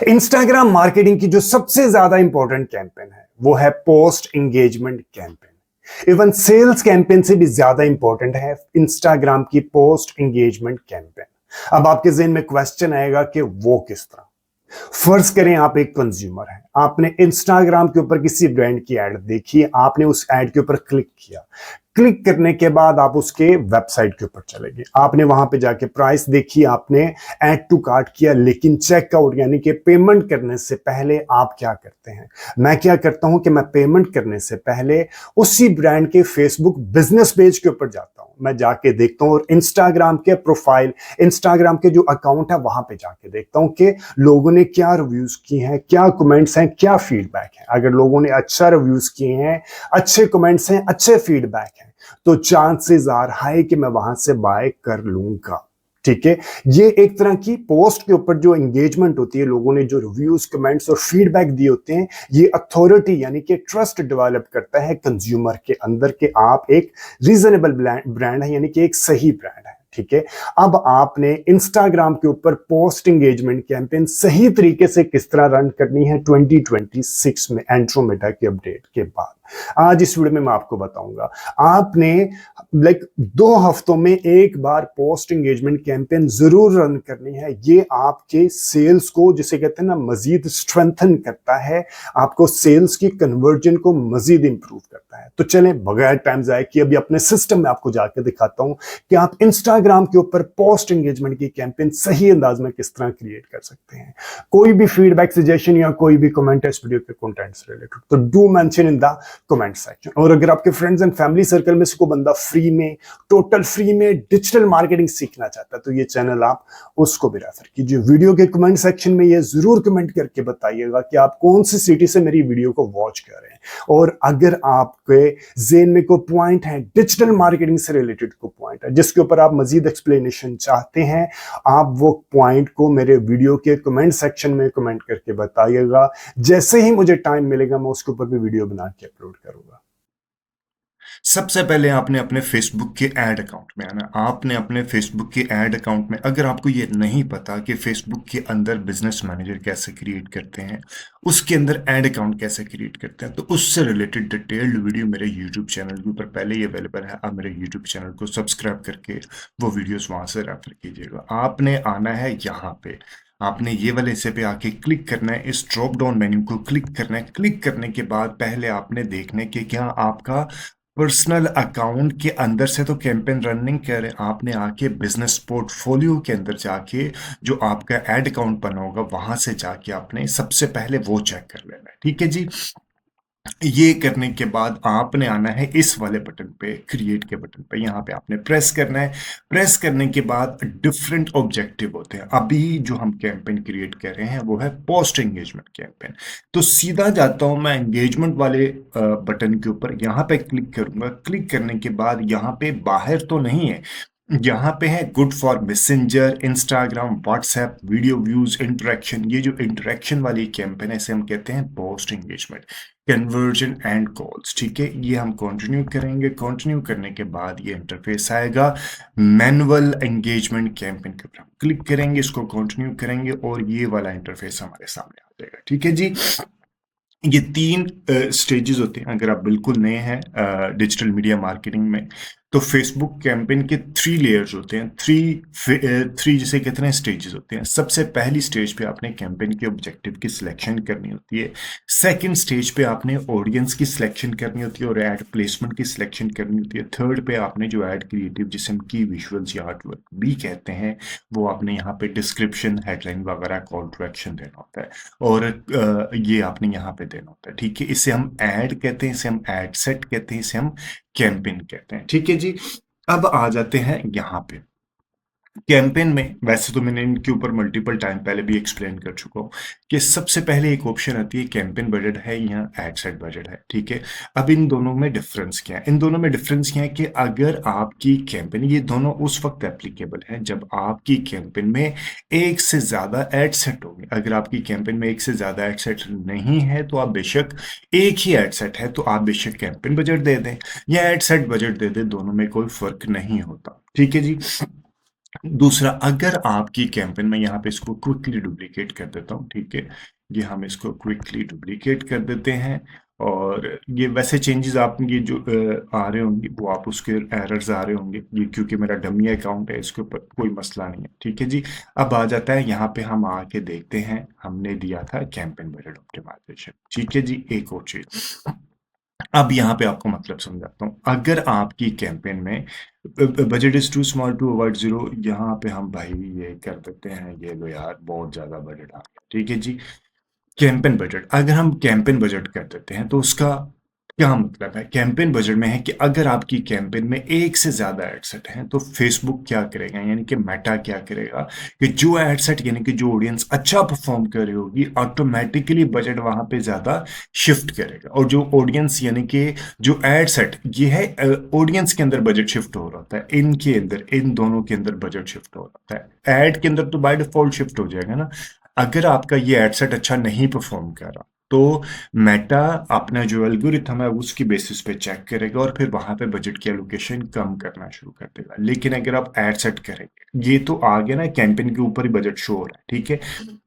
Instagram marketing की जो सबसे ज्यादा इंपॉर्टेंट कैंपेन है वो है post engagement campaign. Even sales campaign से भी ज्यादा इंपॉर्टेंट है इंस्टाग्राम की पोस्ट एंगेजमेंट कैंपेन। अब आपके जहन में क्वेश्चन आएगा कि वो किस तरह। फर्ज करें आप एक कंज्यूमर हैं, आपने इंस्टाग्राम के ऊपर किसी ब्रांड की एड देखी, आपने उस एड के ऊपर क्लिक किया। क्लिक करने के बाद आप उसके वेबसाइट के ऊपर चले गए, आपने वहां पे जाके प्राइस देखी, आपने ऐड टू कार्ट किया, लेकिन चेकआउट यानी कि पेमेंट करने से पहले आप क्या करते हैं? मैं क्या करता हूं कि मैं पेमेंट करने से पहले उसी ब्रांड के फेसबुक बिजनेस पेज के ऊपर जाता हूं, मैं जाके देखता हूं और इंस्टाग्राम के प्रोफाइल, इंस्टाग्राम के जो अकाउंट है वहां पे जाके देखता हूं कि लोगों ने क्या रिव्यूज किए हैं, क्या कमेंट्स हैं, क्या फीडबैक है। अगर लोगों ने अच्छा रिव्यूज किए हैं, अच्छे कमेंट्स हैं, अच्छे फीडबैक है, तो चांसेस आर हाई कि मैं वहां से बाय कर लूंगा। ठीक है, ये एक तरह की पोस्ट के ऊपर जो एंगेजमेंट होती है, लोगों ने जो रिव्यूज, कमेंट्स और फीडबैक दिए होते हैं, ये अथॉरिटी यानी कि ट्रस्ट डेवलप करता है कंज्यूमर के अंदर कि आप एक रीजनेबल ब्रांड है, यानी कि एक सही ब्रांड है। ठीक है, अब आपने इंस्टाग्राम के ऊपर पोस्ट एंगेजमेंट कैंपेन सही तरीके से किस तरह रन करनी है 2026 में एंड्रोमेडा की अपडेट के बाद, आज इस वीडियो में मैं आपको बताऊंगा। आपने लाइक 2 हफ्तों में एक बार पोस्ट एंगेजमेंट कैंपेन जरूर रन करनी है। ये आपके सेल्स को, जिसे कहते हैं ना, मजीद स्ट्रेंथन करता है, आपको सेल्स की कन्वर्जन को मजीद इंप्रूव करता है। तो चलें बगैर टाइम जाए कि अभी अपने सिस्टम में आपको जाकर दिखाता हूं कि आप इंस्टाग्राम के ऊपर पोस्ट एंगेजमेंट की कैंपेन सही अंदाज में किस तरह क्रिएट कर सकते हैं। कोई भी फीडबैक, सजेशन या कोई भी कमेंट है इस वीडियो के कंटेंट से रिलेटेड तो do mention in the comment section. और अगर आपके फ्रेंड्स एंड फैमिली सर्कल में से कोई बंदा फ्री में, टोटल फ्री में डिजिटल मार्केटिंग सीखना चाहता है तो ये चैनल आप उसको भी रेफर कीजिए। वीडियो के कमेंट सेक्शन में ये जरूर कमेंट करके बताइएगा कि आप कौन सी सिटी से मेरी वीडियो को वॉच कर रहे हैं, और अगर आपके जेन में कोई पॉइंट है डिजिटल मार्केटिंग से रिलेटेड कोई पॉइंट है जिसके ऊपर आप मजीद एक्सप्लेनेशन चाहते हैं, आप वो पॉइंट को मेरे वीडियो के कमेंट सेक्शन में कमेंट करके बताइएगा। जैसे ही मुझे टाइम मिलेगा मैं उसके ऊपर भी वीडियो बना के अपलोड करूंगा। सबसे पहले आपने अपने फेसबुक के ऐड अकाउंट में आना। आपने अपने फेसबुक के ऐड अकाउंट में, अगर आपको ये नहीं पता कि फेसबुक के अंदर बिजनेस मैनेजर कैसे क्रिएट करते हैं, उसके अंदर ऐड अकाउंट कैसे क्रिएट करते हैं, तो उससे रिलेटेड डिटेल्ड वीडियो मेरे यूट्यूब चैनल के ऊपर पहले ही अवेलेबल है। आप मेरे यूट्यूब चैनल को सब्सक्राइब करके वो वीडियोस वहां से रेफर कीजिएगा। आपने आना है यहाँ पे, आपने ये वाले हिस्से पे आके क्लिक करना है, इस ड्रॉप डाउन मेन्यू को क्लिक करना है। क्लिक करने के बाद पहले आपने देखना है कि क्या आपका पर्सनल अकाउंट के अंदर से तो कैंपेन रनिंग करे। आपने आके बिजनेस पोर्टफोलियो के अंदर जाके जो आपका एड अकाउंट बना होगा वहां से जाके आपने सबसे पहले वो चेक कर लेना है। ठीक है जी, ये करने के बाद आपने आना है इस वाले बटन पे, क्रिएट के बटन पे, यहाँ पे आपने प्रेस करना है। प्रेस करने के बाद डिफरेंट ऑब्जेक्टिव होते हैं। अभी जो हम कैंपेन क्रिएट कर रहे हैं वो है पोस्ट एंगेजमेंट कैंपेन। तो सीधा जाता हूं मैं एंगेजमेंट वाले बटन के ऊपर, यहाँ पे क्लिक करूंगा। क्लिक करने के बाद यहाँ पे बाहर तो नहीं है, यहाँ पे है good for messenger, Instagram, WhatsApp, video views, interaction. ये जो इंटरेक्शन वाली कैंपेन है इसे हम कहते हैं post engagement, conversion and calls. ठीक है, ये हम कंटिन्यू करेंगे। कंटिन्यू करने के बाद ये इंटरफेस आएगा मैनुअल एंगेजमेंट कैंपेन के ऊपर। हम क्लिक करेंगे, इसको कंटिन्यू करेंगे और ये वाला इंटरफेस हमारे सामने आ जाएगा। ठीक है जी, ये 3 स्टेजेस होते हैं। अगर आप बिल्कुल नए हैं डिजिटल मीडिया मार्केटिंग में, तो फेसबुक कैंपेन के 3 लेयर्स होते हैं, थ्री जिसे कहते हैं स्टेजेस होते हैं। सबसे पहली स्टेज पे आपने कैंपेन के ऑब्जेक्टिव की सिलेक्शन करनी होती है। सेकंड स्टेज पे आपने ऑडियंस की सिलेक्शन करनी होती है और एड प्लेसमेंट की सिलेक्शन करनी होती है। थर्ड पे आपने जो एड क्रिएटिव, जिसे हम की विजुअल्स या आर्टवर्क भी कहते हैं, वो आपने यहाँ पे डिस्क्रिप्शन, हेडलाइन वगैरह, कॉल टू एक्शन देना होता है, और ये आपने यहाँ पे देना होता है। ठीक है, इसे हम ऐड कहते हैं, इसे हम ऐड सेट कहते हैं, इसे हम कैंपेन कहते हैं। ठीक है जी, अब आ जाते हैं यहाँ पे कैंपेन में। वैसे तो मैंने इनके ऊपर मल्टीपल टाइम पहले भी एक्सप्लेन कर चुका हूँ कि सबसे पहले एक ऑप्शन आती है कैंपेन बजट है या एड सेट बजट है। ठीक है, अब इन दोनों में डिफरेंस क्या है? इन दोनों में डिफरेंस क्या है कि अगर आपकी कैंपेन, ये दोनों उस वक्त एप्लीकेबल है जब आपकी कैंपेन में एक से ज्यादा एड सेट होंगे। अगर आपकी कैंपेन में एक से ज्यादा एड सेट नहीं है तो आप बेशक, एक ही एड सेट है तो आप बेशक कैंपेन बजट दे दें या एड सेट बजट दे दें, दोनों में कोई फर्क नहीं होता। ठीक है जी, दूसरा, अगर आपकी कैंपेन में यहाँ पे इसको क्विकली डुप्लीकेट कर देता हूँ, ठीक है, ये हम इसको क्विकली डुप्लीकेट कर देते हैं। और ये वैसे चेंजेस आप ये जो आ रहे होंगे वो आप उसके एरर्स आ रहे होंगे, ये क्योंकि मेरा डमी अकाउंट है, इसके ऊपर कोई मसला नहीं है, ठीक है जी। अब आ जाता है यहाँ पे, हम आके देखते हैं, हमने दिया था कैंपेन बजट ऑप्टिमाइजेशन, ठीक है जी। एक और चीज, अब यहाँ पे आपको मतलब समझाता हूँ। अगर आपकी कैंपेन में budget is too small to avoid zero, यहाँ पे हम भाई ये कर देते हैं, ये लो यार बहुत ज्यादा बजट आ गया, ठीक है जी। कैंपेन बजट, अगर हम कैंपेन बजट कर देते हैं तो उसका क्या मतलब है? कैंपेन बजट में है कि अगर आपकी कैंपेन में एक से ज्यादा एड सेट हैं तो फेसबुक क्या करेगा, यानी कि मेटा क्या करेगा कि जो एड सेट यानी कि जो ऑडियंस अच्छा परफॉर्म कर रही होगी, ऑटोमेटिकली बजट वहां पे ज्यादा शिफ्ट करेगा। और जो ऑडियंस यानी कि जो एड सेट, ये है ऑडियंस के अंदर बजट शिफ्ट हो रहा होता है, इनके अंदर, इन दोनों के अंदर बजट शिफ्ट हो रहा होता है। एड के अंदर तो बाय डिफॉल्ट शिफ्ट हो जाएगा ना। अगर आपका ये एड सेट अच्छा नहीं परफॉर्म कर रहा तो मेटा अपना जो एल्गोरिथम है उसकी बेसिस पे चेक करेगा और फिर वहां पे बजट की एलोकेशन कम करना शुरू कर देगा। लेकिन अगर आप एड सेट करेंगे, ये तो आ गया ना, कैंपेन के ऊपर ही बजट शो हो रहा है, ठीक है।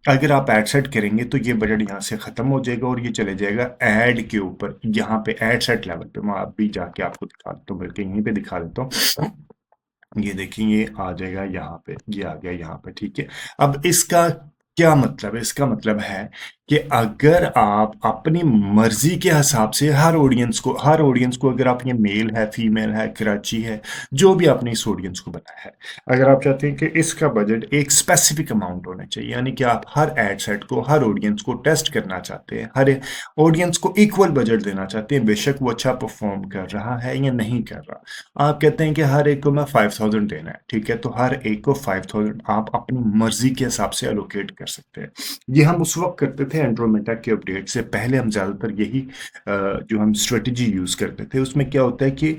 अगर आप एड सेट करेंगे तो ये बजट यहाँ से खत्म हो जाएगा और ये चले जाएगा एड के ऊपर, यहाँ पे एड सेट लेवल पे। मैं अभी जाके आपको दिखा देता हूँ, बल्कि यहीं पे दिखा देता हूँ। ये देखिए, ये आ जाएगा यहाँ पे, ये आ गया यहाँ पे, ठीक है। अब इसका क्या मतलब है? इसका मतलब है कि अगर आप अपनी मर्जी के हिसाब से हर ऑडियंस को अगर आप, ये मेल है, फीमेल है, कराची है, जो भी आपने इस ऑडियंस को बनाया है, अगर आप चाहते हैं कि इसका बजट एक स्पेसिफिक अमाउंट होना चाहिए, यानी कि आप हर एड सेट को, हर ऑडियंस को टेस्ट करना चाहते हैं, हर ऑडियंस को इक्वल बजट देना चाहते हैं, बेशक वो अच्छा परफॉर्म कर रहा है या नहीं कर रहा। आप कहते हैं कि हर एक को मैं 5000 देना है, ठीक है, तो हर एक को 5000 आप अपनी मर्जी के हिसाब से एलोकेट कर सकते हैं। ये हम उस वक्त करते थे एंड्रोमेटा के अपडेट से पहले, हम ज्यादातर यही जो हम स्ट्रेटजी यूज करते थे। उसमें क्या होता है कि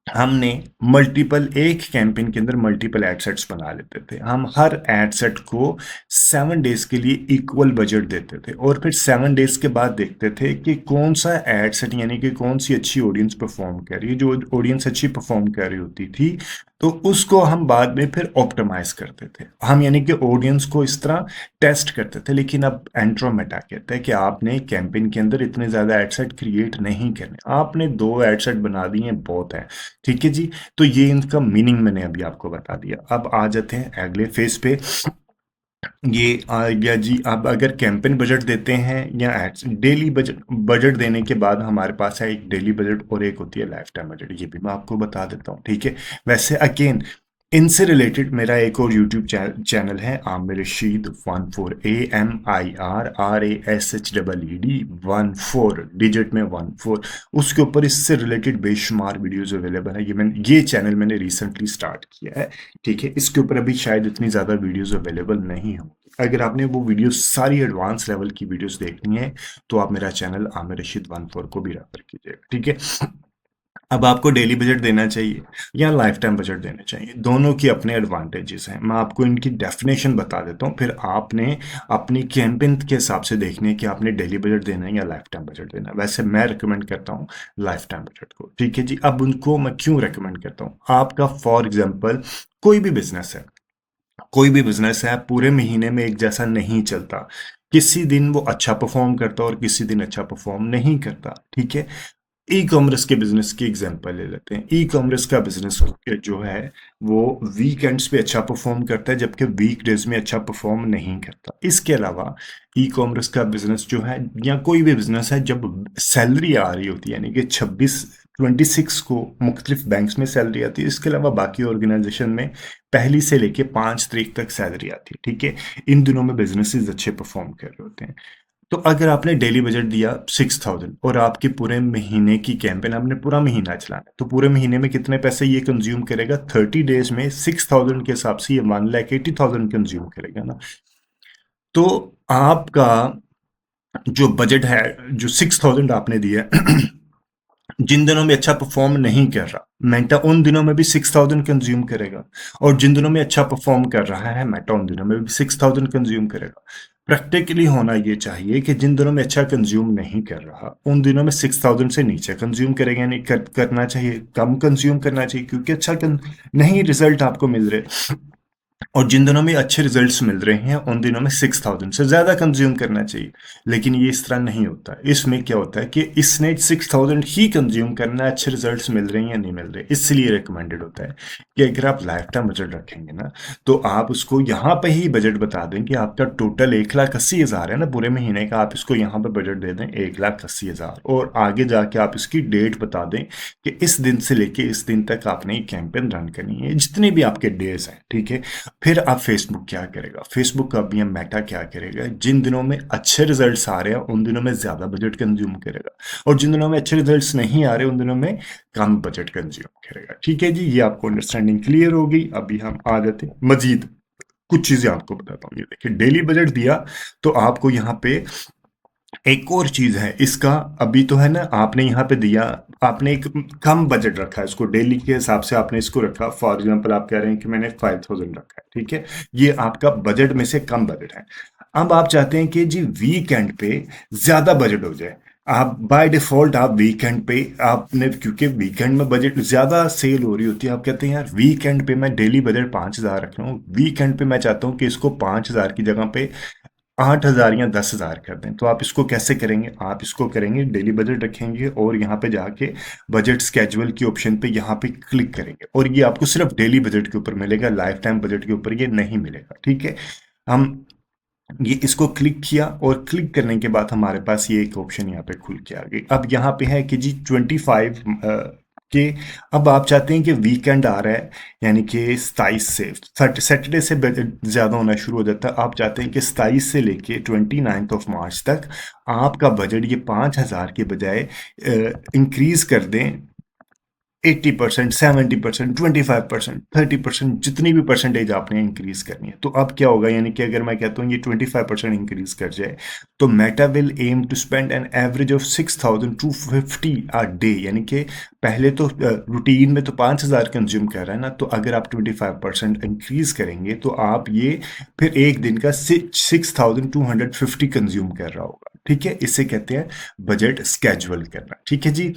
हमने मल्टीपल, एक कैंपेन के अंदर मल्टीपल एड सेट्स बना लेते थे। हम हर एड सेट को 7 डेज के लिए इक्वल बजट देते थे और फिर 7 डेज के बाद देखते थे कि कौन सा एड सेट, यानी कि कौन सी अच्छी ऑडियंस परफॉर्म कर रही है। जो ऑडियंस अच्छी परफॉर्म कर रही होती थी तो उसको हम बाद में फिर ऑप्टिमाइज करते थे, हम यानी कि ऑडियंस को इस तरह टेस्ट करते थे। लेकिन अब एंड्रोमेटा कहता है कि आपने कैंपेन के अंदर इतने ज्यादा एड सेट क्रिएट नहीं करने, आपने 2 एड सेट बना दिए बहुत है, ठीक है जी। तो ये इनका मीनिंग मैंने अभी आपको बता दिया। अब आ जाते हैं अगले फेज पे। ये आ गया जी। अब अगर कैंपेन बजट देते हैं या एड्स, डेली बजट, बजट देने के बाद हमारे पास है एक डेली बजट और एक होती है लाइफ टाइम बजट, ये भी मैं आपको बता देता हूँ, ठीक है। वैसे अगेन इनसे रिलेटेड मेरा एक और यूट्यूब चैनल है, आमिर रशीद 14, AMIRRASHEED 14, डिजिट में 14। उसके ऊपर इससे रिलेटेड बेशुमार वीडियोस अवेलेबल है। ये चैनल मैंने रिसेंटली स्टार्ट किया है, ठीक है। इसके ऊपर अभी शायद इतनी ज़्यादा वीडियोस अवेलेबल नहीं हो। अगर आपने वो वीडियोस, सारी एडवांस लेवल की वीडियोस देखनी है तो आप मेरा चैनल आमिर रशीद 14 को भी रेफर कीजिएगा, ठीक है। अब आपको डेली बजट देना चाहिए या लाइफ टाइम बजट देना चाहिए, दोनों की अपने एडवांटेजेस हैं। मैं आपको इनकी डेफिनेशन बता देता हूँ, फिर आपने अपनी कैंपेन के हिसाब से देखने है कि आपने डेली बजट देना है या लाइफ टाइम बजट देना है। वैसे मैं रिकमेंड करता हूँ लाइफ टाइम बजट को, ठीक है जी। अब उनको मैं क्यों रिकमेंड करता हूँ? आपका फॉर एग्जाम्पल कोई भी बिजनेस है, पूरे महीने में एक जैसा नहीं चलता। किसी दिन वो अच्छा परफॉर्म करता है और किसी दिन अच्छा परफॉर्म नहीं करता, ठीक है। ई कॉमर्स के बिजनेस की एग्जांपल ले लेते हैं। ई कॉमर्स का बिजनेस जो है वो वीकेंड्स पे अच्छा परफॉर्म करता है, जबकि वीकडेज में अच्छा परफॉर्म नहीं करता। इसके अलावा ई कॉमर्स का बिजनेस जो है, या कोई भी बिजनेस है, जब सैलरी आ रही होती है, यानी कि 26 को मुख्तलिफ बैंक्स में सैलरी आती है, इसके अलावा बाकी ऑर्गेनाइजेशन में 1 से लेके 5 तारीख तक सैलरी आती है, ठीक है। इन दिनों में बिजनेसेस अच्छे परफॉर्म कर रहे होते हैं। तो अगर आपने डेली बजट दिया 6000 और आपके पूरे महीने की कैंपेन, आपने पूरा महीना चलाना है, तो पूरे महीने में कितने पैसे ये कंज्यूम करेगा? 30 डेज में 6000 के हिसाब से ये 1,80,000 कंज्यूम करेगा ना। तो आपका जो बजट है, जो 6000 आपने दिया जिन दिनों में अच्छा परफॉर्म नहीं कर रहा, मेटा उन दिनों में भी 6000 कंज्यूम करेगा, और जिन दिनों में अच्छा परफॉर्म कर रहा है मेटा, उन दिनों में भी 6000 कंज्यूम करेगा। प्रैक्टिकली होना ये चाहिए कि जिन दिनों में अच्छा कंज्यूम नहीं कर रहा उन दिनों में 6000 से नीचे कंज्यूम करेगा, यानी करना चाहिए, कम कंज्यूम करना चाहिए, क्योंकि नहीं रिजल्ट आपको मिल रहे। और जिन दिनों में अच्छे रिजल्ट्स मिल रहे हैं उन दिनों में 6000 से ज़्यादा कंज्यूम करना चाहिए। लेकिन ये इस तरह नहीं होता। इसमें क्या होता है कि इसने 6000 ही कंज्यूम करना है, अच्छे रिजल्ट्स मिल रहे हैं या नहीं मिल रहे। इसलिए रिकमेंडेड होता है कि अगर आप लाइफ टाइम बजट रखेंगे ना, तो आप उसको यहाँ पे ही बजट बता दें कि आपका टोटल 1,80,000 है ना पूरे महीने का, आप इसको यहाँ पे बजट दे दें 1,80,000, और आगे जाके आप इसकी डेट बता दें कि इस दिन से लेके इस दिन तक आपने ये कैंपेन रन करनी है, जितने भी आपके डेज हैं, ठीक है। फिर अब फेसबुक क्या करेगा, फेसबुक का भी मेटा क्या करेगा, जिन दिनों में अच्छे रिजल्ट्स आ रहे हैं उन दिनों में ज़्यादा बजट कंज्यूम करेगा, और जिन दिनों में अच्छे रिजल्ट्स नहीं आ रहे उन दिनों में कम बजट कंज्यूम करेगा। ठीक है जी, ये आपको अंडरस्टैंडिंग क्लियर हो गई। अभी हम आ जाते हैं मजीद कुछ चीज़ें आपको बताता हूँ। ये देखिए, डेली बजट दिया तो आपको यहाँ पे एक और चीज है इसका, अभी तो है ना आपने यहाँ पे दिया, आपने एक कम बजट रखा है इसको, डेली के हिसाब से आपने इसको रखा। फॉर एग्जांपल आप कह रहे हैं कि मैंने 5000 रखा है, ठीक है, ये आपका बजट में से कम बजट है। अब आप चाहते हैं कि जी वीकेंड पे ज्यादा बजट हो जाए, आप बाय डिफॉल्ट आप वीकेंड पे आपने, क्योंकि वीकेंड में बजट ज्यादा सेल हो रही होती है, आप कहते हैं यार वीकेंड पे मैं डेली बजट 5000 रख रहा हूँ, वीकेंड पे मैं चाहता हूँ कि इसको 5000 की जगह पे 8,000 या 10,000 कर दें। तो आप इसको कैसे करेंगे, आप इसको करेंगे डेली बजट रखेंगे और यहाँ पे जाके बजट स्केजुअल की ऑप्शन पे यहाँ पे क्लिक करेंगे, और ये आपको सिर्फ डेली बजट के ऊपर मिलेगा, लाइफ टाइम बजट के ऊपर ये नहीं मिलेगा। ठीक है, हम ये इसको क्लिक किया, और क्लिक करने के बाद हमारे पास ये एक ऑप्शन यहाँ पे खुल के आ गई। अब यहाँ पे है कि जी 25 के, अब आप चाहते हैं कि वीकेंड आ रहा है, यानी कि 27 से सैटरडे से ज़्यादा होना शुरू हो जाता है। आप चाहते हैं कि 27 से लेके 29 तक आपका बजट ये 5,000 के बजाय इंक्रीज कर दें 80%, 70%, 25%, 30%, जितनी भी परसेंटेज आपने इंक्रीज करनी है। तो अब क्या होगा, यानी कि अगर मैं कहता हूँ ये 25% इंक्रीज कर जाए, तो Meta will aim to spend an average of 6,250 a day, यानी कि पहले तो रूटीन में तो 5,000 कंज्यूम कर रहा है ना, तो अगर आप 25% इंक्रीज करेंगे तो आप ये फिर एक दिन का 6,250 कंज्यूम कर रहा होगा। ठीक है, इसे कहते हैं बजट स्केजुअल करना। ठीक है जी,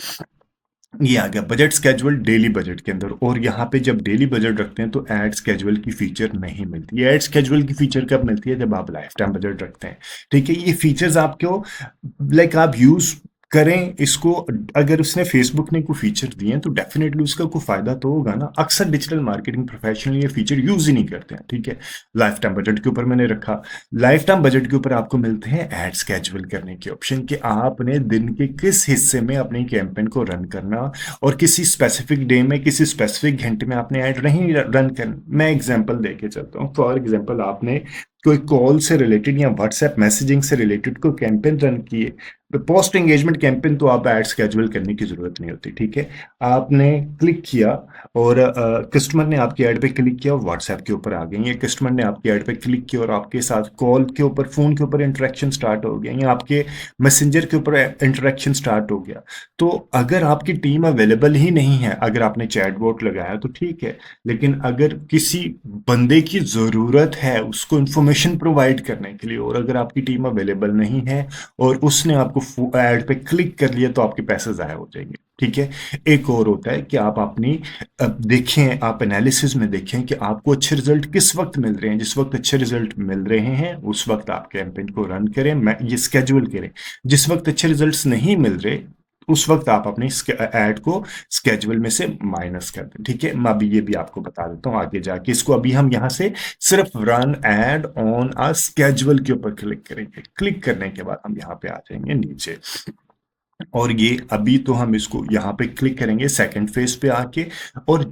ये आ गया बजट स्केजुअल डेली बजट के अंदर। और यहाँ पे जब डेली बजट रखते हैं तो ऐड स्केजुअल की फीचर नहीं मिलती है। ऐड स्केजुअल की फीचर कब मिलती है, जब आप लाइफ टाइम बजट रखते हैं। ठीक है, ये फीचर्स आपको लाइक आप यूज करें इसको, अगर उसने फेसबुक ने कोई फीचर दिए हैं तो डेफिनेटली उसका कोई फायदा तो होगा ना। अक्सर डिजिटल मार्केटिंग प्रोफेशनल ये फीचर यूज ही नहीं करते हैं। ठीक है, लाइफ टाइम बजट के ऊपर मैंने रखा, लाइफ टाइम बजट के ऊपर आपको मिलते हैं ऐड स्केजुअल करने के ऑप्शन, कि आपने दिन के किस हिस्से में अपनी कैंपेन को रन करना, और किसी स्पेसिफिक डे में किसी स्पेसिफिक घंटे में आपने ऐड नहीं रन करना। मैं एग्जांपल देके चलता हूँ। फॉर एग्जांपल आपने कोई कॉल से रिलेटेड या व्हाट्सएप मैसेजिंग से रिलेटेड कोई कैंपेन रन किए, तो पोस्ट एंगेजमेंट कैंपेन तो आप ऐड स्केजुअल करने की जरूरत नहीं होती। ठीक है, आपने क्लिक किया और कस्टमर ने आपकी ऐड पे क्लिक किया, व्हाट्सएप के ऊपर आ गई, या कस्टमर ने आपकी ऐड पे क्लिक किया और आपके साथ कॉल के ऊपर फोन के ऊपर इंटरेक्शन स्टार्ट हो गया, या आपके मैसेंजर के ऊपर इंटरेक्शन स्टार्ट हो गया। तो अगर आपकी टीम अवेलेबल ही नहीं है, अगर आपने चैटबॉट लगाया तो ठीक है, लेकिन अगर किसी बंदे की ज़रूरत है उसको इन्फॉर्मेशन प्रोवाइड करने के लिए, और अगर आपकी टीम अवेलेबल नहीं है और उसने आपको ऐड पे क्लिक कर लिया, तो आपके पैसे ज़ाया हो जाएंगे। ठीक है, एक और होता है कि आप अपनी देखें, आप एनालिसिस में देखें कि आपको अच्छे रिजल्ट किस वक्त मिल रहे हैं। जिस वक्त अच्छे रिजल्ट मिल रहे हैं उस वक्त आप कैंपेन को रन करें, ये स्केजुअल करें। जिस वक्त अच्छे रिजल्ट्स नहीं मिल रहे उस वक्त आप अपनी ऐड को स्केजुअल में से माइनस कर दें। ठीक है, मैं अभी ये भी आपको बता देता हूँ आगे जाके। इसको अभी हम यहाँ से सिर्फ run add on a schedule के ऊपर क्लिक करेंगे। क्लिक करने के बाद हम यहाँ पे आ जाएंगे नीचे, और ये अभी तो हम इसको यहाँ पे क्लिक करेंगे सेकंड फेज पे आके, और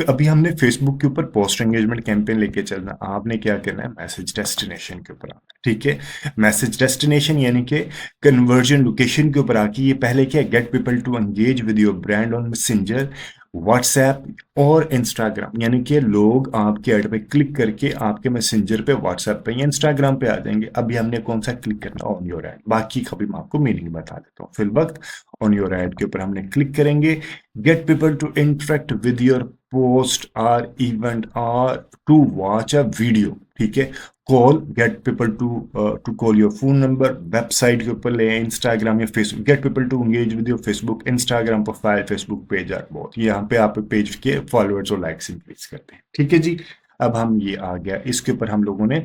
अभी हमने फेसबुक के ऊपर पोस्ट एंगेजमेंट कैंपेन लेके चलना, आपने क्या करना है, मैसेज डेस्टिनेशन के ऊपर आना। ठीक है, मैसेज डेस्टिनेशन यानी कि कन्वर्जन लोकेशन के ऊपर आके ये पहले क्या, get people to engage with your brand on Messenger, WhatsApp और इंस्टाग्राम, यानी कि लोग आपके ऐड पे क्लिक करके आपके मैसेंजर पे, व्हाट्सएप पे या इंस्टाग्राम पे आ जाएंगे। अभी हमने कौन सा क्लिक करना, ऑन योर ऐड। बाकी कभी मैं आपको मीनिंग बता देता हूँ। फिल वक्त ऑन योर ऐड के ऊपर हमने क्लिक करेंगे, get people to interact with your post or event or to watch a video, ठीक है। Call, get people to call your phone number, website के ऊपर ले, इंस्टाग्राम या Facebook, get people to engage with your Facebook, Instagram profile, Facebook page or both. यहाँ पे आप page के फॉलोअर्स और लाइक्स इंक्रीज करते हैं, ठीक है जी। अब हम ये आ गया, इसके ऊपर हम लोगों ने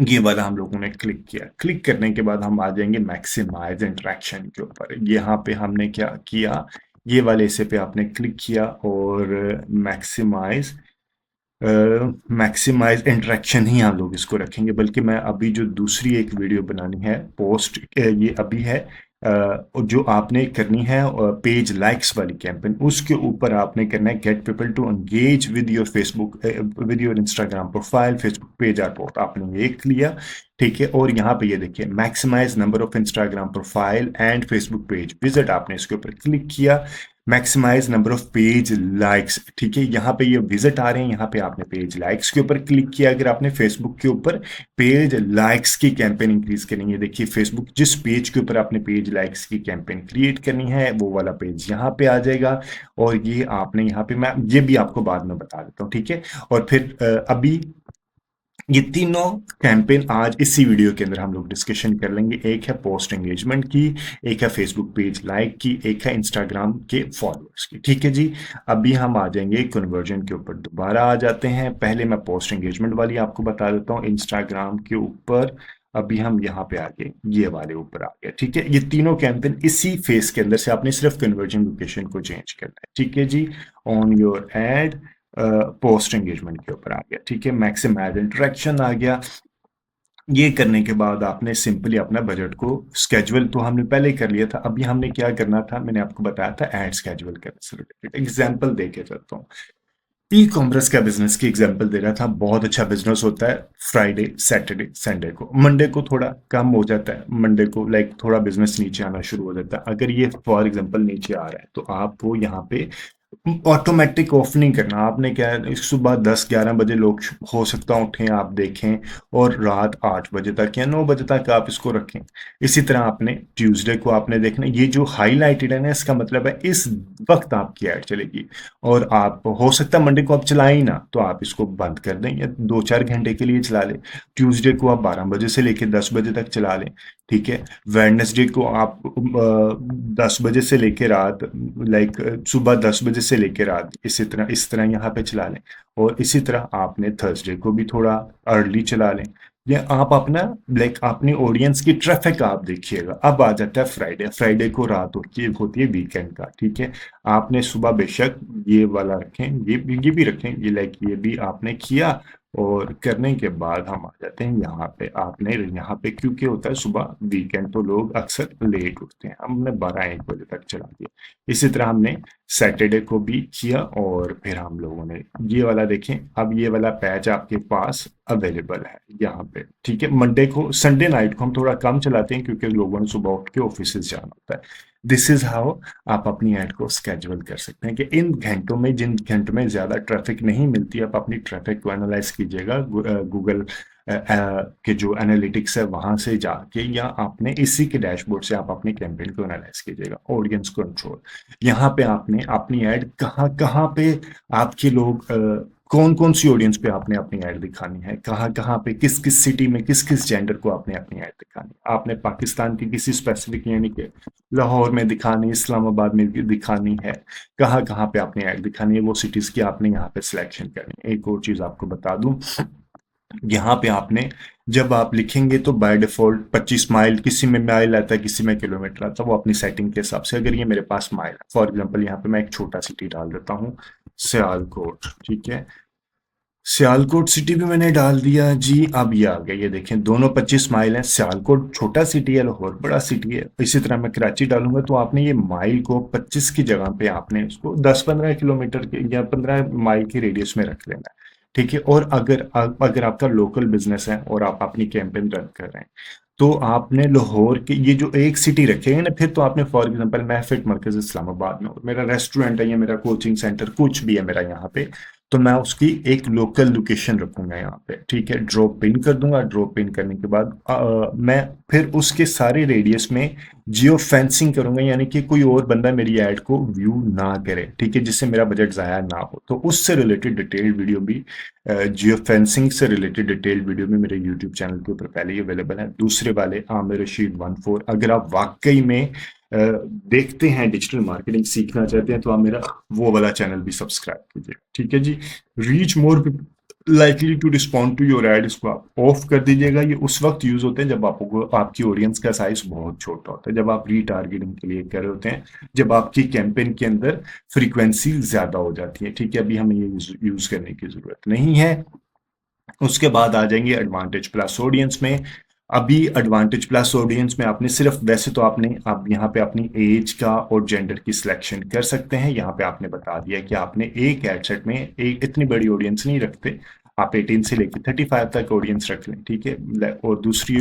ये वाला हम लोगों ने क्लिक किया। क्लिक करने के बाद हम आ जाएंगे मैक्सिमाइज इंटरेक्शन के ऊपर। यहाँ पे हमने क्या किया, ये वाले इसे पे आपने क्लिक किया और मैक्सिमाइज इंटरेक्शन ही हम लोग इसको रखेंगे। बल्कि मैं अभी जो दूसरी एक वीडियो बनानी है पोस्ट, ये अभी है जो आपने करनी है पेज लाइक्स वाली कैंपेन, उसके ऊपर आपने करना है get people to engage with your Facebook, with your Instagram profile, Facebook page or post. आपने ये लिया, ठीक है। और यहाँ पे ये देखिए maximise number of Instagram profile and Facebook page visit, आपने इसके ऊपर क्लिक किया। Maximise number of page likes, ठीक है। यहाँ पे ये विजिट आ रहे हैं, यहाँ पे आपने पेज लाइक्स के ऊपर क्लिक किया। अगर आपने फेसबुक के ऊपर पेज लाइक्स की कैंपेन इंक्रीज करनी है, देखिए फेसबुक जिस पेज के ऊपर आपने पेज लाइक्स की कैंपेन क्रिएट करनी है वो वाला पेज यहाँ पे आ जाएगा। और ये आपने यहाँ पे, मैं ये भी आपको बाद में बता देता हूँ, ठीक है। और फिर अभी ये तीनों कैंपेन आज इसी वीडियो के अंदर हम लोग डिस्कशन कर लेंगे। एक है पोस्ट एंगेजमेंट की, एक है फेसबुक पेज लाइक की, एक है इंस्टाग्राम के फॉलोअर्स की, ठीक है जी। अभी हम आ जाएंगे कन्वर्जन के ऊपर, दोबारा आ जाते हैं। पहले मैं पोस्ट एंगेजमेंट वाली आपको बता देता हूँ इंस्टाग्राम के ऊपर। अभी हम यहाँ पे आगे ये वाले ऊपर आ गए, ठीक है। ये तीनों कैंपेन इसी फेस के अंदर से आपने सिर्फ कन्वर्जन लोकेशन को चेंज करना है, ठीक है जी। On your ad post engagement के ऊपर आ गया, ठीक है। मैक्सिमाइज इंटरेक्शन आ गया। ये करने के बाद आपने सिंपली अपना बजट को स्केड्यूल तो हमने पहले ही कर लिया था। अभी हमने क्या करना था, मैंने आपको बताया था ऐड स्केड्यूल करने से रिलेटेड। एग्जांपल दे के चलता हूँ, ई कॉमर्स का बिजनेस की एग्जांपल दे रहा था। बहुत अच्छा बिजनेस होता है फ्राइडे सैटरडे संडे को। मंडे को थोड़ा कम हो जाता है, मंडे को लाइक थोड़ा बिजनेस नीचे आना शुरू हो जाता है। अगर ये फॉर एग्जांपल नीचे आ रहा है तो आपको यहाँ पे ऑटोमेटिक ऑफ नहीं करना। आपने क्या है, सुबह 10-11 बजे लोग हो सकता है उठें, आप देखें, और रात 8 बजे तक या 9 बजे तक आप इसको रखें। इसी तरह आपने ट्यूसडे को आपने देखना, ये जो हाईलाइटेड है ना, इसका मतलब है इस वक्त आपकी ऐड चलेगी। और आप हो सकता है मंडे को आप चलाएं ही ना, तो आप इसको बंद कर दें या 2-4 घंटे के लिए चला लें। ट्यूसडे को आप 12 बजे से लेकर 10 बजे तक चला लें, ठीक है। वेडनेसडे को आप 10 बजे से लेकर रात, लाइक सुबह 10 बजे से लेकर रात, इस तरह यहाँ पे चला लें। और इसी तरह आपने थर्सडे को भी थोड़ा अर्ली चला लें। या आप अपना लाइक अपनी ऑडियंस की ट्रैफिक आप देखिएगा। अब आ जाता है फ्राइडे। फ्राइडे को रात होती है वीकेंड का, ठीक है। आपने सुबह बेशक ये वाला रखें, ये भी रखें, ये लाइक ये भी आपने किया। और करने के बाद हम आ जाते हैं यहाँ पे। आपने यहाँ पे क्योंकि होता है सुबह वीकेंड तो लोग अक्सर लेट उठते हैं, हमने 12-1 बजे तक चला दिया। इसी तरह हमने सैटरडे को भी किया। और फिर हम लोगों ने ये वाला देखें, अब ये वाला पैच आपके पास अवेलेबल है यहाँ पे, ठीक है। मंडे को, संडे नाइट को हम थोड़ा कम चलाते हैं क्योंकि लोगों ने सुबह उठ के ऑफिस जाना होता है। दिस इज हाउ आप अपनी ऐड को स्केड्यूल कर सकते हैं कि इन घंटों में, जिन घंटों में ज्यादा ट्रैफिक नहीं मिलती, आप अपनी ट्रैफिक को एनालाइज कीजिएगा गूगल के जो एनालिटिक्स है वहां से जाके, या आपने इसी के डैशबोर्ड से आप अपनी कैंपेन को एनालाइज कीजिएगा। ऑडियंस कंट्रोल, यहाँ पे आपने अपनी ऐड कहाँ कहाँ पे आपके लोग, कौन कौन सी ऑडियंस पे आपने अपनी ऐड दिखानी है, कहाँ कहाँ पे, किस किस सिटी में, किस किस जेंडर को आपने अपनी ऐड दिखानी है। आपने पाकिस्तान की किसी स्पेसिफिक, यानी कि लाहौर में दिखानी, इस्लामाबाद में दिखानी है, कहाँ कहाँ पे आपने ऐड दिखानी है, वो सिटीज की आपने यहाँ पे सिलेक्शन करनी है। एक और चीज आपको बता दूं, यहाँ पे आपने जब आप लिखेंगे तो बाय डिफॉल्ट 25 माइल, किसी में माइल आता है, किसी में किलोमीटर आता है, वो अपनी सेटिंग के हिसाब से। अगर ये मेरे पास माइल है, फॉर एग्जांपल यहाँ पे मैं एक छोटा सिटी डाल देता हूँ, सियालकोट, ठीक है। सियालकोट सिटी भी मैंने डाल दिया जी। अब ये आ गया, ये देखें दोनों 25 माइल हैं। सियालकोट छोटा सिटी है, लाहौर बड़ा सिटी है। इसी तरह मैं कराची डालूंगा तो आपने ये माइल को 25 की जगह पे आपने उसको 10-15 किलोमीटर के या 15 माइल की रेडियस में रख लेना है, ठीक है। और अगर आपका लोकल बिजनेस है और आप अपनी कैंपेन रन कर रहे हैं, तो आपने लाहौर के ये जो एक सिटी रखेंगे ना, फिर तो आपने फॉर एग्जांपल मैं फिट मरकज इस्लामाबाद में, मेरा रेस्टोरेंट है या मेरा कोचिंग सेंटर कुछ भी है मेरा यहाँ पे, तो मैं उसकी एक लोकल लोकेशन रखूंगा यहाँ पे, ठीक है। ड्रॉप पिन कर दूंगा। ड्रॉप पिन करने के बाद मैं फिर उसके सारे रेडियस में जियो फेंसिंग करूंगा, यानी कि कोई और बंदा मेरी ऐड को व्यू ना करे, ठीक है, जिससे मेरा बजट ज़ाया ना हो। तो उससे रिलेटेड डिटेल्ड वीडियो भी, जियो फेंसिंग से रिलेटेड डिटेल्ड वीडियो भी मेरे यूट्यूब चैनल के ऊपर पहले ही अवेलेबल है। दूसरे वाले आमिर रशीद 14, अगर आप वाकई में देखते हैं, डिजिटल मार्केटिंग सीखना चाहते हैं, तो आप मेरा वो वाला चैनल भी सब्सक्राइब कीजिए, ठीक है जी। Reach more likely to respond to your ad, इसको आप ऑफ कर दीजिएगा। ये उस वक्त यूज होते हैं जब आपको आपकी ऑडियंस का साइज बहुत छोटा होता है, जब आप रीटारगेटिंग के लिए कर रहे होते हैं, जब आपकी कैंपेन के अंदर फ्रीक्वेंसी ज्यादा हो जाती है, ठीक है। अभी हमें ये यूज करने की जरूरत नहीं है। उसके बाद आ जाएंगे एडवांटेज प्लस ऑडियंस में। अभी एडवांटेज प्लस ऑडियंस में आपने सिर्फ, वैसे तो आपने आप यहाँ पे अपनी एज का और जेंडर की सिलेक्शन कर सकते हैं। यहाँ पे आपने बता दिया कि आपने एक एडसेट में एक इतनी बड़ी ऑडियंस नहीं रखते, आप 18 से लेकर 35 तक ऑडियंस रख लें, ठीक है। और दूसरी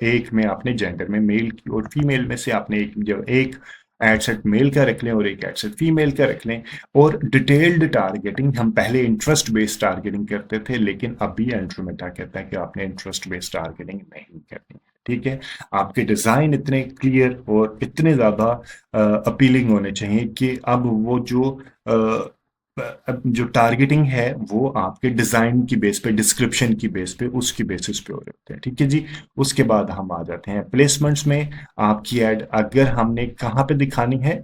एक में आपने जेंडर में मेल की और फीमेल में से आपने एक एडसेट मेल का रख लें और एक एडसेट फीमेल का रख लें। और डिटेल्ड टारगेटिंग, हम पहले इंटरेस्ट बेस्ड टारगेटिंग करते थे, लेकिन अभी एंड्रोमेटा कहता है कि आपने इंटरेस्ट बेस्ड टारगेटिंग नहीं करनी, ठीक है। आपके डिजाइन इतने क्लियर और इतने ज्यादा अपीलिंग होने चाहिए कि अब वो जो टारगेटिंग है वो आपके डिजाइन की बेस पे, डिस्क्रिप्शन की बेस पे, उसकी बेसिस पे हो रहे होते हैं, ठीक है जी। उसके बाद हम आ जाते हैं प्लेसमेंट्स में। आपकी एड अगर हमने कहाँ पे दिखानी है,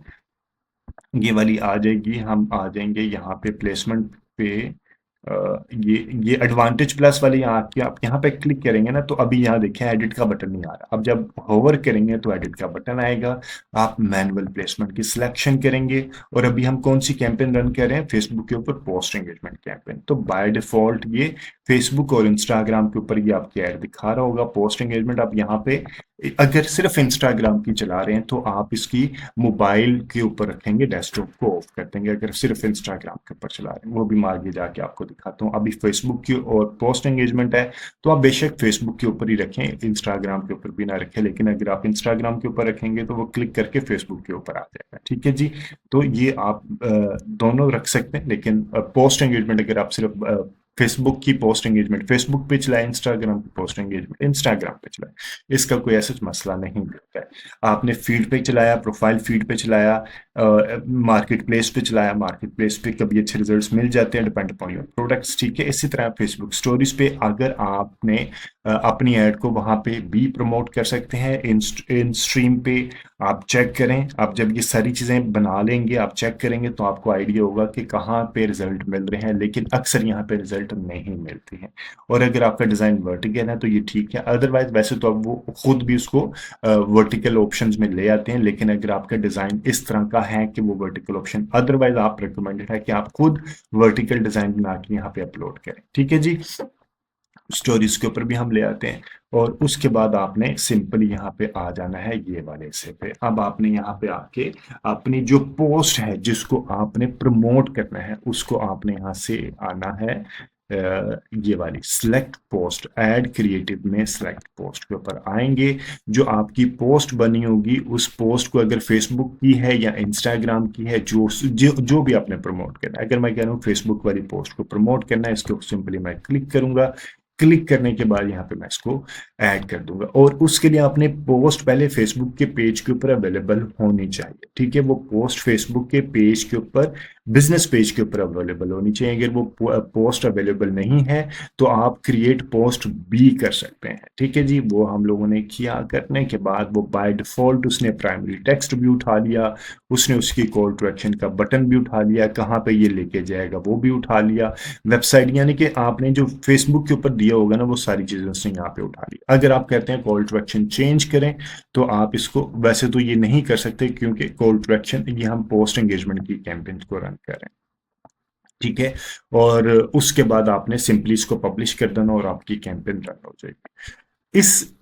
ये वाली आ जाएगी। हम आ जाएंगे यहाँ पे प्लेसमेंट पे। ये एडवांटेज प्लस वाली यहाँ की, आप यहाँ पे क्लिक करेंगे ना, तो अभी यहाँ देखें एडिट का बटन नहीं आ रहा। अब जब होवर करेंगे तो एडिट का बटन आएगा। आप मैनुअल प्लेसमेंट की सिलेक्शन करेंगे। और अभी हम कौन सी कैंपेन रन कर रहे हैं, फेसबुक के ऊपर पोस्ट एंगेजमेंट कैंपेन। तो बाय डिफॉल्ट ये फेसबुक और इंस्टाग्राम के ऊपर ये आपकी ऐड दिखा रहा होगा पोस्ट एंगेजमेंट। आप यहाँ पे अगर सिर्फ इंस्टाग्राम की चला रहे हैं तो आप इसकी मोबाइल के ऊपर रखेंगे, डेस्कटॉप को ऑफ कर देंगे। अगर सिर्फ इंस्टाग्राम के ऊपर चला रहे हैं, वो भी मैं आगे जाके आपको दिखाता हूँ। अभी फेसबुक की और पोस्ट एंगेजमेंट है, तो आप बेशक फेसबुक के ऊपर ही रखें, इंस्टाग्राम के ऊपर भी ना रखें। लेकिन अगर आप इंस्टाग्राम के ऊपर रखेंगे तो वो क्लिक करके फेसबुक के ऊपर आ जाएगा, ठीक है जी। तो ये आप दोनों रख सकते हैं, लेकिन पोस्ट एंगेजमेंट अगर आप सिर्फ फेसबुक की पोस्ट एंगेजमेंट फेसबुक पे चलाए, इंस्टाग्राम की पोस्ट एंगेजमेंट इंस्टाग्राम पे चलाए, इसका कोई ऐसा मसला नहीं होता है। आपने फीड पे चलाया, प्रोफाइल फीड पे चलाया, मार्केट प्लेस पे चलाया, मार्केट प्लेस पे कभी अच्छे रिजल्ट्स मिल जाते हैं, डिपेंड अपॉन योर प्रोडक्ट्स, ठीक है। इसी तरह फेसबुक स्टोरीज पे अगर आपने अपनी ऐड को वहां पे भी प्रमोट कर सकते हैं। इन स्ट्रीम पे आप चेक करें। आप जब ये सारी चीजें बना लेंगे, आप चेक करेंगे, तो आपको आइडिया होगा कि कहाँ पे रिजल्ट मिल रहे हैं। लेकिन अक्सर यहाँ पे रिजल्ट नहीं मिलते हैं। और अगर आपका डिजाइन वर्टिकल है तो ये ठीक है, अदरवाइज वैसे तो अब वो खुद भी उसको वर्टिकल ऑप्शंस में ले आते हैं। लेकिन अगर आपका डिजाइन इस तरह का है कि वो वर्टिकल ऑप्शन, अदरवाइज आप रिकमेंडेड है कि आप खुद वर्टिकल डिजाइन बना के यहाँ पे अपलोड करें, ठीक है जी। स्टोरीज के ऊपर भी हम ले आते हैं। और उसके बाद आपने सिंपली यहाँ पे आ जाना है ये वाले हिस्से पे। अब आपने यहाँ पे आके अपनी जो पोस्ट है जिसको आपने प्रमोट करना है, उसको आपने यहाँ से आना है ये वाली सिलेक्ट पोस्ट, ऐड क्रिएटिव में सिलेक्ट पोस्ट के ऊपर आएंगे। जो आपकी पोस्ट बनी होगी, उस पोस्ट को अगर फेसबुक की है या इंस्टाग्राम की है, जो भी आपने प्रमोट करना है। अगर मैं कह रहा हूँ फेसबुक वाली पोस्ट को प्रमोट करना है, इसको सिंपली मैं क्लिक करूंगा। क्लिक करने के बाद यहाँ पे मैं इसको ऐड कर दूंगा। और उसके लिए आपने पोस्ट पहले फेसबुक के पेज के ऊपर अवेलेबल होनी चाहिए, ठीक है। वो पोस्ट फेसबुक के पेज के ऊपर, बिजनेस पेज के ऊपर अवेलेबल होनी चाहिए। अगर वो पोस्ट अवेलेबल नहीं है तो आप क्रिएट पोस्ट भी कर सकते हैं, ठीक है जी। वो हम लोगों ने किया। करने के बाद वो बाय डिफॉल्ट उसने प्राइमरी टेक्स्ट भी उठा लिया, उसने उसकी कॉल टू एक्शन का बटन भी उठा लिया, कहाँ पे ये लेके जाएगा वो भी उठा लिया, वेबसाइट, यानी कि आपने जो फेसबुक के ऊपर दिया होगा ना, वो सारी चीजें उसने यहाँ पे उठा ली। अगर आप कहते हैं कॉल टू एक्शन चेंज करें, तो आप इसको, वैसे तो ये नहीं कर सकते क्योंकि कॉल टू एक्शन ये हम पोस्ट एंगेजमेंट की कैंपेन को रन कर रहे हैं, ठीक है। और उसके बाद आपने सिंपली इसको पब्लिश कर देना और आपकी कैंपेन रन हो जाएगी। इस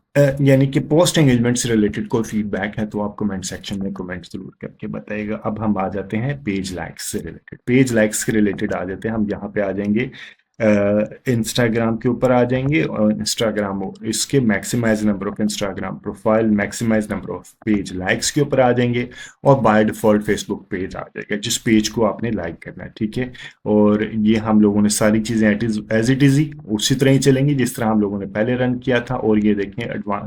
यानी कि पोस्ट एंगेजमेंट से रिलेटेड कोई फीडबैक है तो आप कमेंट सेक्शन में कमेंट जरूर करके बताइएगा। अब हम आ जाते हैं पेज लाइक्स से रिलेटेड। पेज लाइक्स के रिलेटेड आ जाते हैं हम। यहाँ पे आ जाएंगे इंस्टाग्राम के ऊपर आ जाएंगे और इंस्टाग्राम इसके maximise number of Instagram profile, maximise number of page likes के ऊपर आ जाएंगे और बाय डिफॉल्ट फेसबुक पेज आ जाएगा जिस पेज को आपने लाइक करना है, ठीक है। और ये हम लोगों ने सारी चीज़ें एज इट इज ही उसी तरह ही चलेंगी जिस तरह हम लोगों ने पहले रन किया था। और ये देखें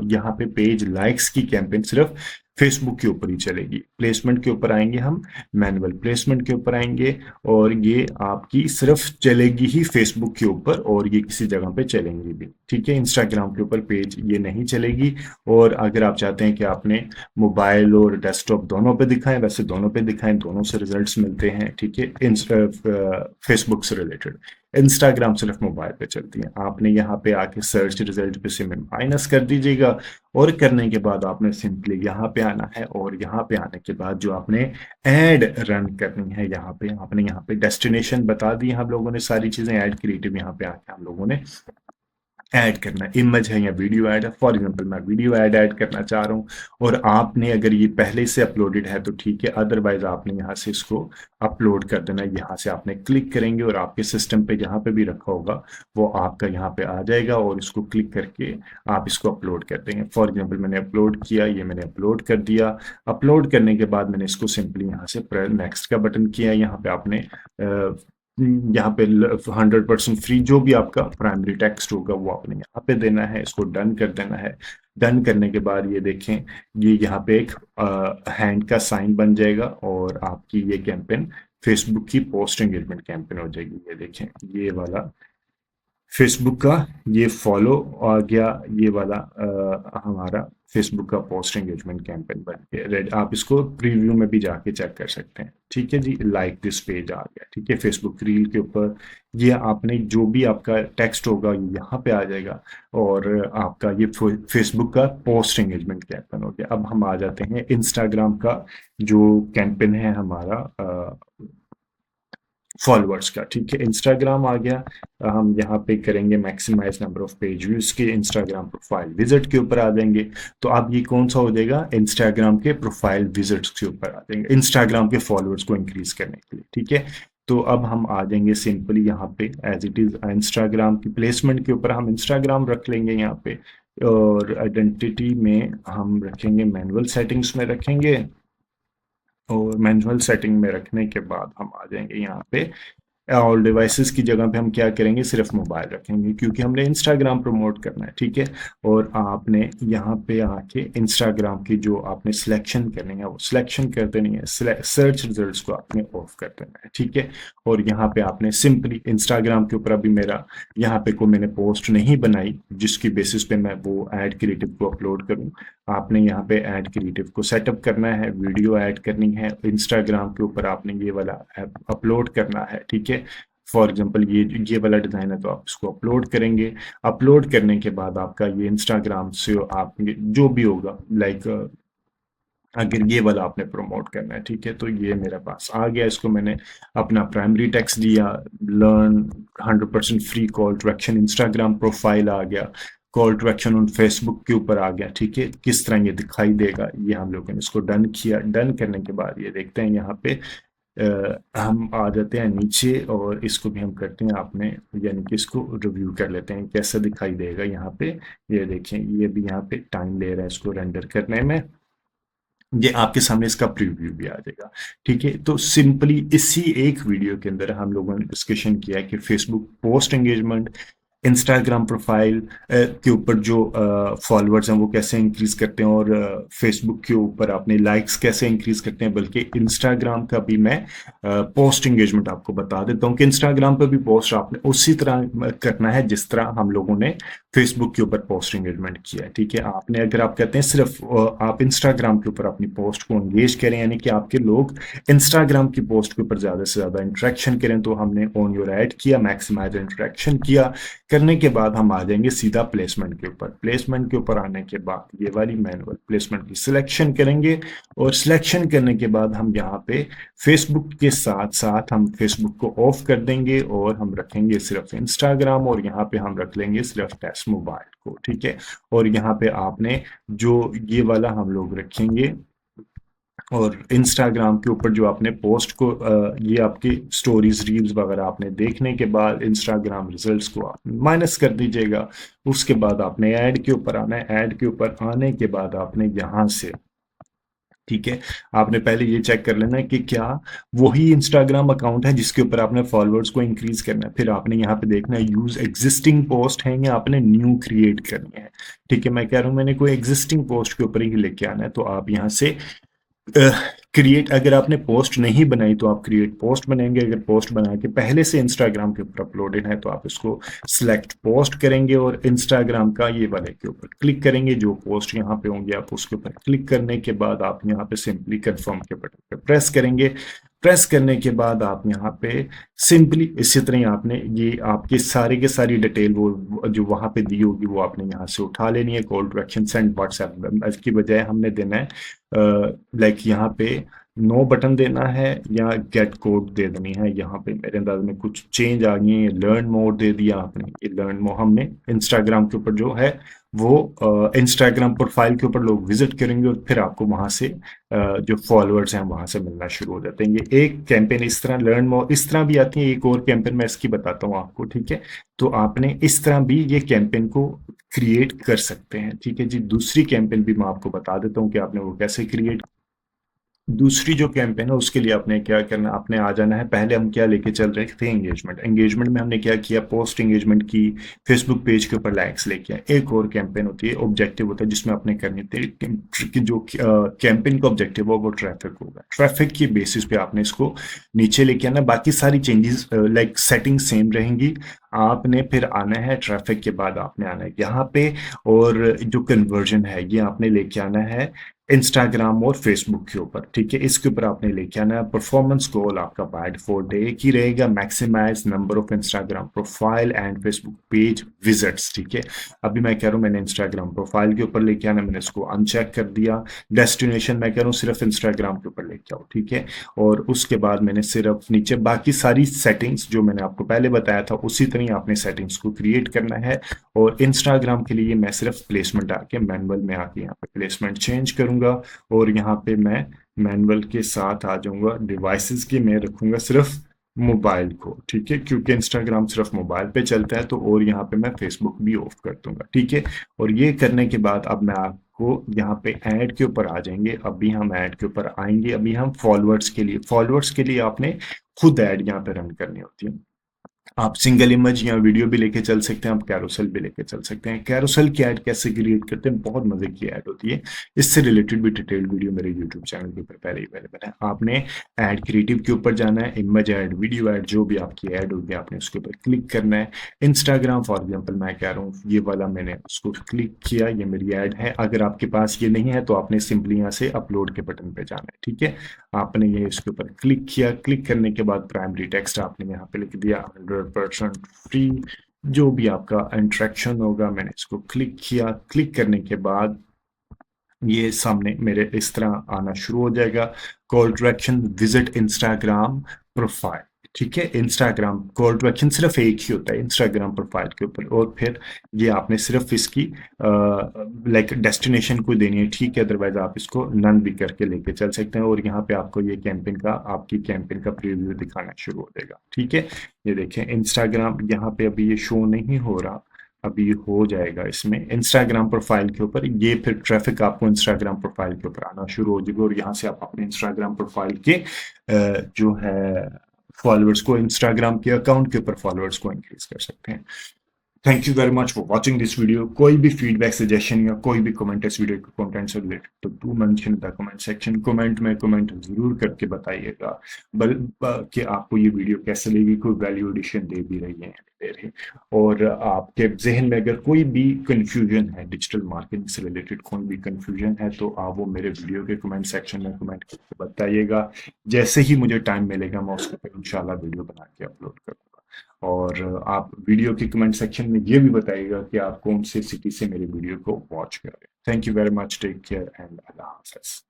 यहाँ पे पेज लाइक्स की कैंपेन सिर्फ फेसबुक के ऊपर ही चलेगी। प्लेसमेंट के ऊपर आएंगे हम, मैनुअल प्लेसमेंट के ऊपर आएंगे और ये आपकी सिर्फ चलेगी ही फेसबुक के ऊपर और ये किसी जगह पे चलेंगी भी, ठीक है। इंस्टाग्राम के ऊपर पेज ये नहीं चलेगी। और अगर आप चाहते हैं कि आपने मोबाइल और डेस्कटॉप दोनों पे दिखाएं, वैसे दोनों पे दिखाएं, दोनों से रिजल्ट्स मिलते हैं, ठीक है। फेसबुक से रिलेटेड इंस्टाग्राम सिर्फ मोबाइल पे चलती है। आपने यहाँ पे आके सर्च रिजल्ट पे से माइनस कर दीजिएगा और करने के बाद आपने सिंपली यहाँ पे आना है और यहाँ पे आने के बाद जो आपने ऐड रन करनी है यहाँ पे आपने यहाँ पे डेस्टिनेशन बता दी हम लोगों ने, सारी चीजें ऐड क्रिएटिव यहाँ पे आके हम लोगों ने ऐड करना है। इमेज है या वीडियो ऐड है, फॉर एग्जांपल मैं वीडियो ऐड करना चाह रहा हूँ और आपने अगर ये पहले से अपलोडेड है तो ठीक है, अदरवाइज आपने यहाँ से इसको अपलोड कर देना है। यहाँ से आपने क्लिक करेंगे और आपके सिस्टम पे जहाँ पे भी रखा होगा वो आपका यहाँ पे आ जाएगा और इसको क्लिक करके आप इसको अपलोड कर देंगे। फॉर एग्जाम्पल मैंने अपलोड किया, ये मैंने अपलोड कर दिया। अपलोड करने के बाद मैंने इसको सिंपली यहाँ से नेक्स्ट का बटन किया। यहाँ पे आपने यहाँ पे 100% फ्री जो भी आपका प्राइमरी टेक्स्ट होगा वो आपने यहाँ पे देना है, इसको डन कर देना है। डन करने के बाद ये देखें ये यहाँ पे एक हैंड का साइन बन जाएगा और आपकी ये कैंपेन फेसबुक की पोस्ट एंगेजमेंट कैंपेन हो जाएगी। ये देखें ये वाला फेसबुक का ये फॉलो आ गया, ये वाला हमारा फेसबुक का पोस्ट एंगेजमेंट कैंपेन बन गया रेड। आप इसको प्रीव्यू में भी जाके चेक कर सकते हैं, ठीक है जी। लाइक दिस पेज आ गया, ठीक है। फेसबुक रील के ऊपर ये आपने जो भी आपका टेक्स्ट होगा यहाँ पे आ जाएगा और आपका ये फेसबुक का पोस्ट एंगेजमेंट कैंपेन हो गया। अब हम आ जाते हैं इंस्टाग्राम का जो कैंपेन है हमारा फॉलोअर्स का, ठीक है। इंस्टाग्राम आ गया, हम यहाँ पे करेंगे maximise number of page views के इंस्टाग्राम प्रोफाइल विजिट के ऊपर आ जाएंगे। तो अब ये कौन सा हो जाएगा, इंस्टाग्राम के प्रोफाइल विजिट्स के ऊपर आ जाएंगे इंस्टाग्राम के फॉलोअर्स को इंक्रीज करने के लिए, ठीक है। तो अब हम आ जाएंगे सिंपली यहाँ पे एज इट इज इंस्टाग्राम की प्लेसमेंट के ऊपर हम इंस्टाग्राम रख लेंगे यहाँ पे और आइडेंटिटी में हम रखेंगे मैनुअल सेटिंग्स में रखेंगे और मैनुअल सेटिंग में रखने के बाद हम आ जाएंगे यहाँ पे ऑल डिवाइसेस की जगह पे हम क्या करेंगे, सिर्फ मोबाइल रखेंगे क्योंकि हमने इंस्टाग्राम प्रमोट करना है, ठीक है। और आपने यहाँ पे आके इंस्टाग्राम की जो आपने सिलेक्शन करनी है वो सिलेक्शन कर देनी है, सर्च रिजल्ट्स को आपने ऑफ कर देना है, ठीक है। और यहाँ पे आपने सिंपली इंस्टाग्राम के ऊपर अभी मेरा यहाँ पे को मैंने पोस्ट नहीं बनाई जिसकी बेसिस पे मैं वो ऐड क्रिएटिव को अपलोड करूँ। आपने यहाँ पे ऐड क्रिएटिव को सेटअप करना है, वीडियो ऐड करनी है, इंस्टाग्राम के ऊपर आपने ये वाला अपलोड करना है, ठीक है। फॉर एग्जाम्पल ये वाला डिजाइन है तो आप इसको अपलोड करेंगे। अपलोड करने के बाद आपका ये इंस्टाग्राम से आप जो भी होगा लाइक अगर ये वाला आपने प्रमोट करना है, ठीक है। तो ये मेरे पास आ गया, इसको मैंने अपना प्राइमरी टेक्स्ट दिया, learn 100% free call to action, Instagram profile आ गया, call to action on Facebook के ऊपर आ गया, ठीक है। किस तरह ये दिखाई देगा ये हम लोगों ने इसको डन किया। डन करने के बाद ये देखते हैं यहाँ पे हम आ जाते हैं नीचे और इसको भी हम करते हैं आपने यानी कि इसको रिव्यू कर लेते हैं कैसा दिखाई देगा यहाँ पे। ये देखें ये भी यहाँ पे टाइम ले रहा है इसको रेंडर करने में, ये आपके सामने इसका प्रीव्यू भी आ जाएगा, ठीक है। तो सिंपली इसी एक वीडियो के अंदर हम लोगों ने डिस्कशन किया कि Facebook post engagement, Instagram profile के ऊपर जो फॉलोअर्स हैं वो कैसे इंक्रीज करते हैं और फेसबुक के ऊपर अपने लाइक्स कैसे इंक्रीज करते हैं, बल्कि इंस्टाग्राम का भी मैं पोस्ट एंगेजमेंट आपको बता देता हूँ कि इंस्टाग्राम पर भी पोस्ट आपने उसी तरह करना है जिस तरह हम लोगों ने फेसबुक के ऊपर पोस्ट एंगेजमेंट किया है, ठीक है। आपने अगर आप कहते हैं सिर्फ आप इंस्टाग्राम के ऊपर अपनी पोस्ट को एंगेज करें यानी कि आपके लोग इंस्टाग्राम की पोस्ट के ऊपर ज्यादा से ज्यादा इंटरेक्शन करें, तो हमने ऑन योर ऐड किया, मैक्सिमाइज इंटरेक्शन किया। करने के बाद हम आ जाएंगे सीधा प्लेसमेंट के ऊपर। प्लेसमेंट के ऊपर आने के बाद ये वाली मैनुअल प्लेसमेंट की सिलेक्शन करेंगे और सिलेक्शन करने के बाद हम यहाँ पे फेसबुक के साथ साथ हम फेसबुक को ऑफ कर देंगे और हम रखेंगे सिर्फ इंस्टाग्राम और यहाँ पे हम रख लेंगे सिर्फ टेस्ट मोबाइल को, ठीक है। और यहाँ पे आपने जो ये वाला हम लोग रखेंगे और इंस्टाग्राम के ऊपर जो आपने पोस्ट को ये आपकी स्टोरीज रील्स वगैरह आपने देखने के बाद इंस्टाग्राम रिजल्ट्स को आप माइनस कर दीजिएगा। उसके बाद आपने ऐड के ऊपर आना है। ऐड के ऊपर आने के बाद आपने यहाँ से, ठीक है, आपने पहले ये चेक कर लेना है कि क्या वही इंस्टाग्राम अकाउंट है जिसके ऊपर आपने फॉलोअर्स को इंक्रीज करना है। फिर आपने यहाँ पे देखना है यूज एग्जिस्टिंग पोस्ट है या आपने न्यू क्रिएट करनी है। ठीक है, मैं कह रहा हूँ मैंने कोई एग्जिस्टिंग पोस्ट के ऊपर ही लेके आना है, तो आप यहाँ से क्रिएट, अगर आपने पोस्ट नहीं बनाई तो आप क्रिएट पोस्ट बनाएंगे। अगर पोस्ट बना के पहले से इंस्टाग्राम के ऊपर अपलोडेड है तो आप इसको सिलेक्ट पोस्ट करेंगे और इंस्टाग्राम का ये वाले के ऊपर क्लिक करेंगे। जो पोस्ट यहाँ पे होंगे आप उसके ऊपर क्लिक करने के बाद आप यहाँ पे सिंपली कंफर्म के बटन पे प्रेस करेंगे। प्रेस करने के बाद आप यहाँ पे सिंपली इसी तरह ही आपने ये आपकी सारी के सारी डिटेल वो जो वहाँ पे दी होगी वो आपने यहाँ से उठा लेनी है। Call to action send WhatsApp इसकी बजाय हमने देना है लाइक यहाँ पे नो बटन देना है या गेट कोड दे देनी है। यहाँ पे मेरे अंदाज में कुछ चेंज आ गई है, लर्न मोर दे दिया आपने। ये लर्न मोर हमने इंस्टाग्राम के ऊपर जो है वो इंस्टाग्राम प्रोफाइल के ऊपर लोग विजिट करेंगे और फिर आपको वहां से जो फॉलोअर्स हैं वहां से मिलना शुरू हो जाते हैं। ये एक कैंपेन इस तरह लर्न मोर इस तरह भी आती है। एक और कैंपेन मैं इसकी बताता हूँ आपको, ठीक है। तो आपने इस तरह भी ये कैंपेन को क्रिएट कर सकते हैं, ठीक है जी। दूसरी कैंपेन भी मैं आपको बता देता हूँ कि आपने वो कैसे क्रिएट। दूसरी जो कैंपेन है उसके लिए आपने क्या करना, आपने आ जाना है। पहले हम क्या लेके चल रहे थे, एंगेजमेंट। एंगेजमेंट में हमने क्या किया, पोस्ट एंगेजमेंट की, फेसबुक पेज के ऊपर लाइक्स लेके आए। एक और कैंपेन होती है, ऑब्जेक्टिव होता है जिसमें आपने करनी थी जो कैंपेन का ऑब्जेक्टिव हो वो ट्रैफिक होगा। ट्रैफिक की बेसिस पे आपने इसको नीचे लेके आना। बाकी सारी चेंजेस लाइक सेटिंग सेम रहेंगी। आपने फिर आना है ट्रैफिक के बाद आपने आना है यहाँ पे, और जो कन्वर्जन है ये आपने लेके आना है इंस्टाग्राम और फेसबुक के ऊपर, ठीक है। इसके ऊपर आपने लेके आना है परफॉर्मेंस गोल आपका बाय डिफॉल्ट एक ही रहेगा, maximise number of Instagram profile and Facebook page visits, ठीक है। अभी मैं कह रहा हूँ मैंने इंस्टाग्राम प्रोफाइल के ऊपर लेके आना, मैंने इसको अनचेक कर दिया। डेस्टिनेशन मैं कह रहा हूँ सिर्फ इंस्टाग्राम के ऊपर लेके आओ, ठीक है। और उसके बाद मैंने सिर्फ नीचे बाकी सारी सेटिंग्स जो मैंने आपको पहले बताया था उसी तरह आपने सेटिंग्स को क्रिएट करना है। और इंस्टाग्राम के लिए मैं सिर्फ प्लेसमेंट आके मैनुअल में आके यहाँ पे प्लेसमेंट चेंज करूंगा और यहाँ पे मैं मैनुअल के साथ आ जाऊंगा। डिवाइसेस की मैं रखूंगा सिर्फ मोबाइल को, ठीक है, क्योंकि इंस्टाग्राम सिर्फ मोबाइल पे चलता है। तो और यहाँ पे मैं फेसबुक भी ऑफ कर दूंगा, ठीक है। और ये करने के बाद अब मैं आपको यहाँ पे ऐड के ऊपर आ जाएंगे। अभी हम ऐड के ऊपर आएंगे। अभी हम फॉलोअर्स के लिए आपने खुद ऐड यहाँ पे रन करनी होती है। आप सिंगल इमेज या वीडियो भी लेके चल सकते हैं, आप कैरोसेल भी लेके चल सकते हैं। कैरोसेल की ऐड कैसे क्रिएट करते हैं, बहुत मजे की ऐड होती है। इससे रिलेटेड भी डिटेल्ड वीडियो मेरे यूट्यूब चैनल के ऊपर पहले ही अवेलेबल है। आपने ऐड क्रिएटिव के ऊपर जाना है, इमेज ऐड, वीडियो ऐड, जो भी आपकी ऐड होगी आपने उसके ऊपर क्लिक करना है। इंस्टाग्राम फॉर एग्जाम्पल मैं कह रहा हूँ ये वाला मैंने उसको क्लिक किया, ये मेरी ऐड है। अगर आपके पास ये नहीं है तो आपने सिंपली यहाँ से अपलोड के बटन पे जाना है, ठीक है। आपने ये इसके ऊपर क्लिक किया। क्लिक करने के बाद प्राइमरी टेक्स्ट आपने यहाँ पे लिख दिया 100% फ्री। जो भी आपका इंट्रैक्शन होगा मैंने इसको क्लिक किया। क्लिक करने के बाद ये सामने मेरे इस तरह आना शुरू हो जाएगा। Call to action visit Instagram profile, ठीक है। इंस्टाग्राम कॉल टू एक्शन सिर्फ एक ही होता है इंस्टाग्राम प्रोफाइल के ऊपर, और फिर ये आपने सिर्फ इसकी लाइक डेस्टिनेशन को देनी है, ठीक है। अदरवाइज आप इसको नन भी करके लेके चल सकते हैं। और यहाँ पे आपको ये आपकी कैंपेन का प्रीव्यू दिखाना शुरू हो जाएगा, ठीक है। ये देखें इंस्टाग्राम यहाँ पे अभी ये शो नहीं हो रहा, अभी हो जाएगा इसमें इंस्टाग्राम प्रोफाइल के ऊपर। ये फिर ट्रैफिक आपको इंस्टाग्राम प्रोफाइल के ऊपर आना शुरू हो जाएगा और यहाँ से आप अपने इंस्टाग्राम प्रोफाइल के जो है फॉलोअर्स को, इंस्टाग्राम के अकाउंट के ऊपर फॉलोअर्स को इंक्रीज कर सकते हैं। Thank you very much for watching this video. कोई भी फीडबैक, सजेशन या कोई भी कमेंट इस वीडियो के कंटेंट से रिलेटेड तो do mention in the comment section. Comment में कमेंट जरूर करके बताइएगा कि आपको ये वीडियो कैसे लगी, कोई वैल्यू एडिशन दे भी रही है दे रही। और आपके जहन में अगर कोई भी कंफ्यूजन है, डिजिटल मार्केटिंग से रिलेटेड कोई भी कंफ्यूजन है, तो आप वो मेरे वीडियो के कमेंट सेक्शन में कमेंट करके बताइएगा। जैसे ही मुझे टाइम मिलेगा मैं उसके ऊपर इंशाल्लाह वीडियो बना के अपलोड करूँगा। और आप वीडियो के कमेंट सेक्शन में ये भी बताइएगा कि आप कौन से सिटी से मेरे वीडियो को वॉच कर रहे हैं। Thank you very much, take care and अल्लाह हाफ़िज़।